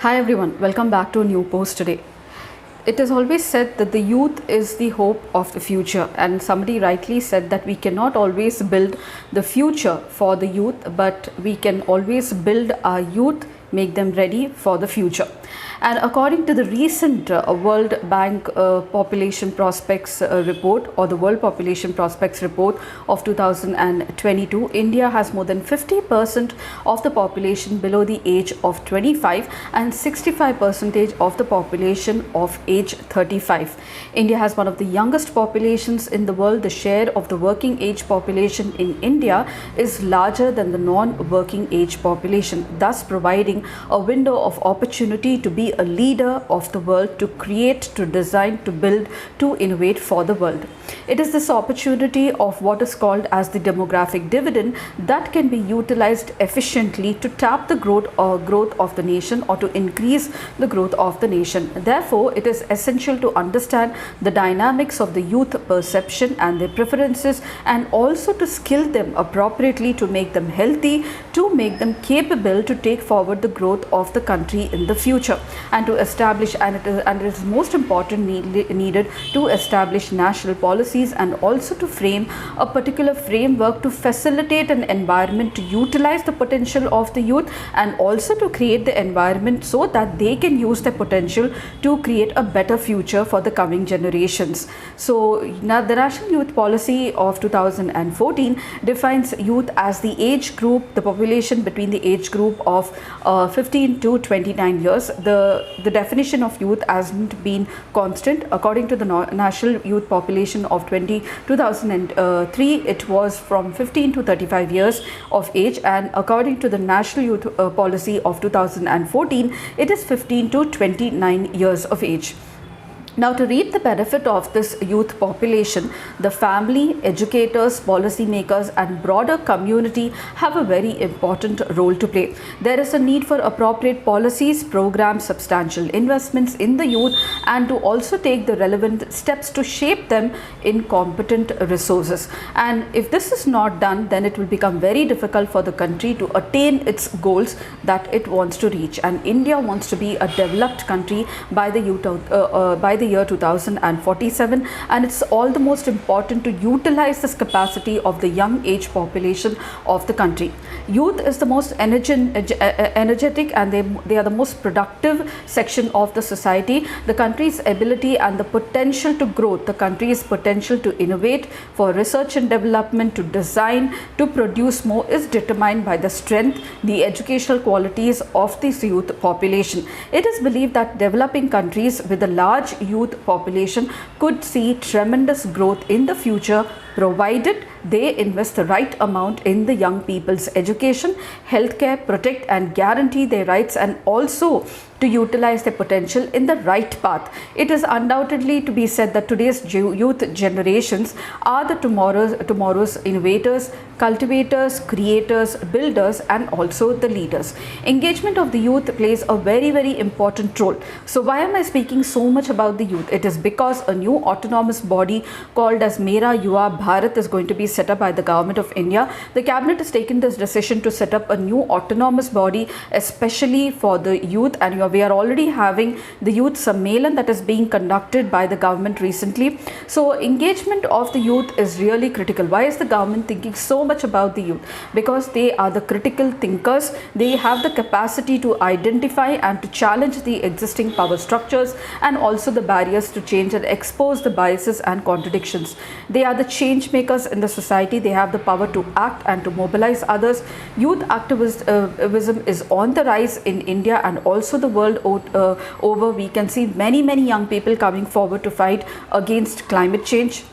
Hi everyone, welcome back to a new post today. It is always said that the youth is the hope of the future, and somebody rightly said that we cannot always build the future for the youth, but we can always build our youth, make them ready for the future. And according to the recent World Bank Population Prospects report, or the World Population Prospects report of 2022, India has more than 50% of the population below the age of 25 and 65% of the population of age 35. India has one of the youngest populations in the world. The share of the working age population in India is larger than the non-working age population, thus providing a window of opportunity to be a leader of the world, to create, to design, to build, to innovate for the world. It is this opportunity of what is called as the demographic dividend that can be utilized efficiently to tap the growth of the nation, or to increase the growth of the nation. Therefore, it is essential to understand the dynamics of the youth perception and their preferences, and also to skill them appropriately to make them healthy, to make them capable to take forward the growth of the country in the future, and to establish, and it is most important needed to establish national policies, and also to frame a particular framework to facilitate an environment to utilize the potential of the youth, and also to create the environment so that they can use their potential to create a better future for the coming generations. So now the National Youth Policy of 2014 defines youth as the age group, the population between the age group of 15 to 29 years. The definition of youth hasn't been constant. According to the National Youth Population of 2003, it was from 15 to 35 years of age, and according to the National Youth Policy of 2014, it is 15 to 29 years of age. Now, to reap the benefit of this youth population, the family, educators, policymakers and broader community have a very important role to play. There is a need for appropriate policies, programs, substantial investments in the youth, and to also take the relevant steps to shape them in competent resources. And if this is not done, then it will become very difficult for the country to attain its goals that it wants to reach. And India wants to be a developed country by the year 2047, and it's all the most important to utilize this capacity of the young age population of the country. Youth is the most energetic, and they are the most productive section of the society. The country's ability and the potential to grow, the country's potential to innovate, for research and development, to design, to produce more, is determined by the strength, the educational qualities of this youth population. It is believed that developing countries with a large youth population could see tremendous growth in the future, provided they invest the right amount in the young people's education, healthcare, protect and guarantee their rights, and also to utilize their potential in the right path. It is undoubtedly to be said that today's youth generations are the tomorrow's innovators, cultivators, creators, builders, and also the leaders. Engagement of the youth plays a very important role. So why am I speaking so much about the youth? It is because a new autonomous body called as Mera, Yuva, Bharath is going to be set up by the government of India. The cabinet has taken this decision to set up a new autonomous body especially for the youth, and we are already having the youth Sammelan that is being conducted by the government recently. So engagement of the youth is really critical. Why is the government thinking so much about the youth? Because they are the critical thinkers. They have the capacity to identify and to challenge the existing power structures, and also the barriers to change, and expose the biases and contradictions. They are the change makers in the society. They have the power to act and to mobilize others. Youth activism is on the rise in India and also the world over. We can see many young people coming forward to fight against climate change.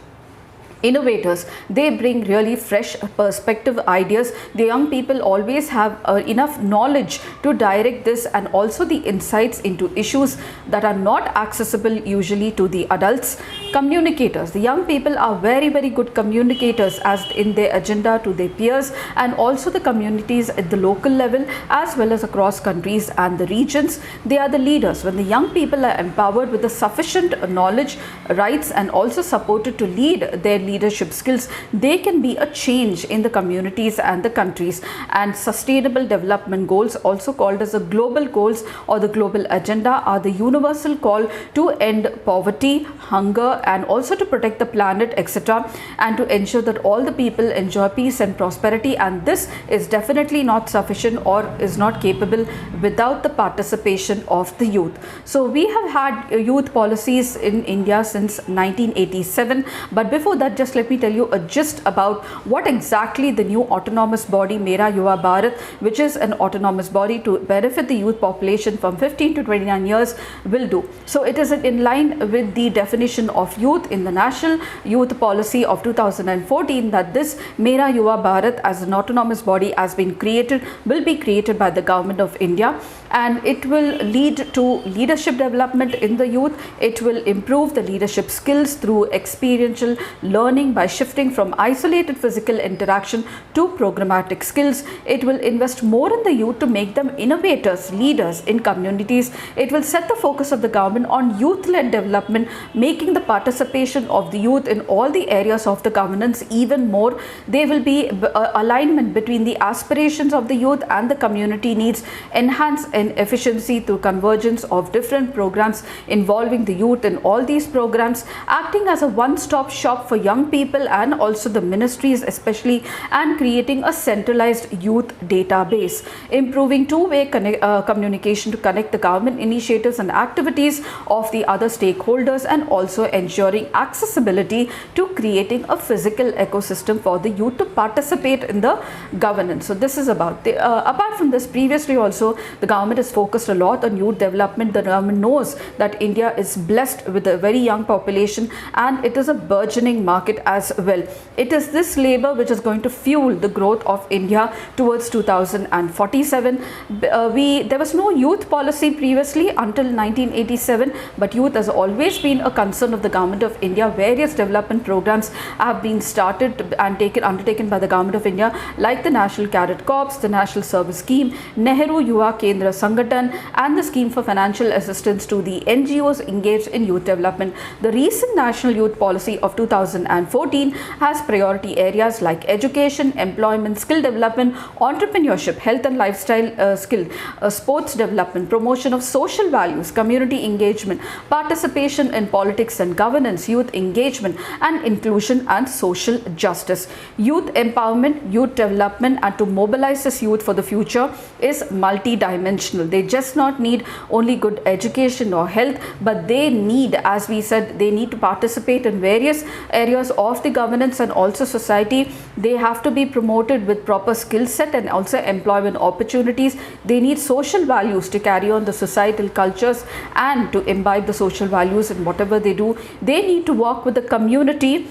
Innovators, they bring really fresh perspective ideas. The young people always have enough knowledge to direct this, and also the insights into issues that are not accessible usually to the adults. Communicators, the young people are very good communicators as in their agenda to their peers, and also the communities at the local level as well as across countries and the regions. They are the leaders. When the young people are empowered with the sufficient knowledge, rights, and also supported to lead their leadership skills, they can be a change in the communities and the countries. And sustainable development goals, also called as the global goals or the global agenda, are the universal call to end poverty, hunger, and also to protect the planet, etc., and to ensure that all the people enjoy peace and prosperity. And this is definitely not sufficient or is not capable without the participation of the youth. So we have had youth policies in India since 1987, but before that, just let me tell you a gist about what exactly the new autonomous body Mera, Yuva, Bharath, which is an autonomous body to benefit the youth population from 15 to 29 years, will do. So it is in line with the definition of youth in the National Youth Policy of 2014 that this Mera, Yuva, Bharath as an autonomous body has been created, will be created by the Government of India, and it will lead to leadership development in the youth. It will improve the leadership skills through experiential learning by shifting from isolated physical interaction to programmatic skills. It will invest more in the youth to make them innovators, leaders in communities. It will set the focus of the government on youth-led development, making the participation of the youth in all the areas of the governance even more. There will be alignment between the aspirations of the youth and the community needs, enhance in efficiency through convergence of different programs involving the youth in all these programs, acting as a one-stop shop for young people and also the ministries especially, and creating a centralized youth database, improving two-way communication to connect the government initiatives and activities of the other stakeholders, and also ensuring accessibility to creating a physical ecosystem for the youth to participate in the governance. So this is about apart from this, previously also the government is focused a lot on youth development. The government knows that India is blessed with a very young population and it is a burgeoning market as well. It is this labor which is going to fuel the growth of India towards 2047. There was no youth policy previously until 1987, but youth has always been a concern of the Government of India. Various development programs have been started and undertaken by the Government of India, like the National Cadet Corps, the National Service Scheme, Nehru Yuva Kendra Sangathan, and the scheme for financial assistance to the NGOs engaged in youth development. The recent National Youth Policy of 2014 has priority areas like education, employment, skill development, entrepreneurship, health and lifestyle skill, sports development, promotion of social values, community engagement, participation in politics and governance, youth engagement and inclusion, and social justice. Youth empowerment, youth development, and to mobilize this youth for the future is multi-dimensional. They just not need only good education or health, but they need, as we said, they need to participate in various areas of the governance and also society. They have to be promoted with proper skill set and also employment opportunities. They need social values to carry on the societal cultures and to imbibe the social values in whatever they do. They need to work with the community,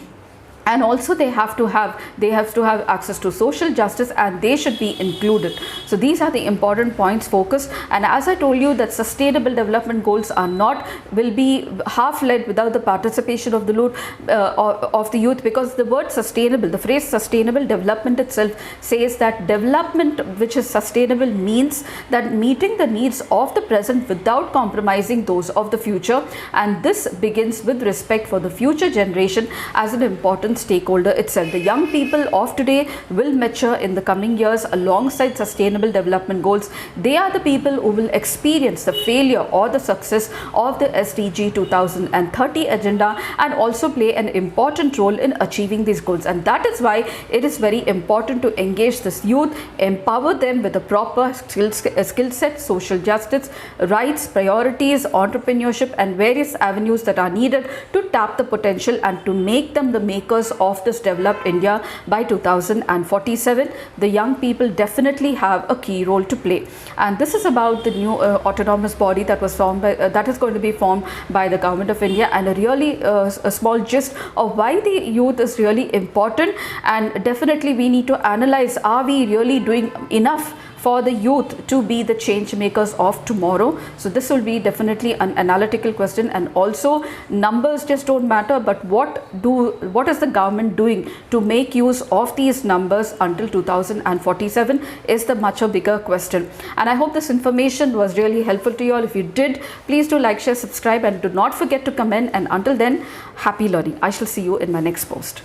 and also they have to have access to social justice, and they should be included. So these are the important points focused. And as I told you, that sustainable development goals will be half-led without the participation of the youth, because the word sustainable, the phrase sustainable development itself says that development which is sustainable means that meeting the needs of the present without compromising those of the future, and this begins with respect for the future generation as an important stakeholder itself. The young people of today will mature in the coming years alongside sustainable development goals. They are the people who will experience the failure or the success of the SDG 2030 agenda and also play an important role in achieving these goals. And that is why it is very important to engage this youth, empower them with a proper skill set, social justice, rights, priorities, entrepreneurship, and various avenues that are needed to tap the potential and to make them the makers of this developed India by 2047. The young people definitely have a key role to play, and this is about the new autonomous body that was formed that is going to be formed by the Government of India, and a really a small gist of why the youth is really important. And definitely we need to analyze, are we really doing enough for the youth to be the change makers of tomorrow? So this will be definitely an analytical question. And also, numbers just don't matter, but what is the government doing to make use of these numbers until 2047 is the much bigger question. And I hope this information was really helpful to you all. If you did, please do like, share, subscribe, and do not forget to comment. And until then, happy learning. I shall see you in my next post.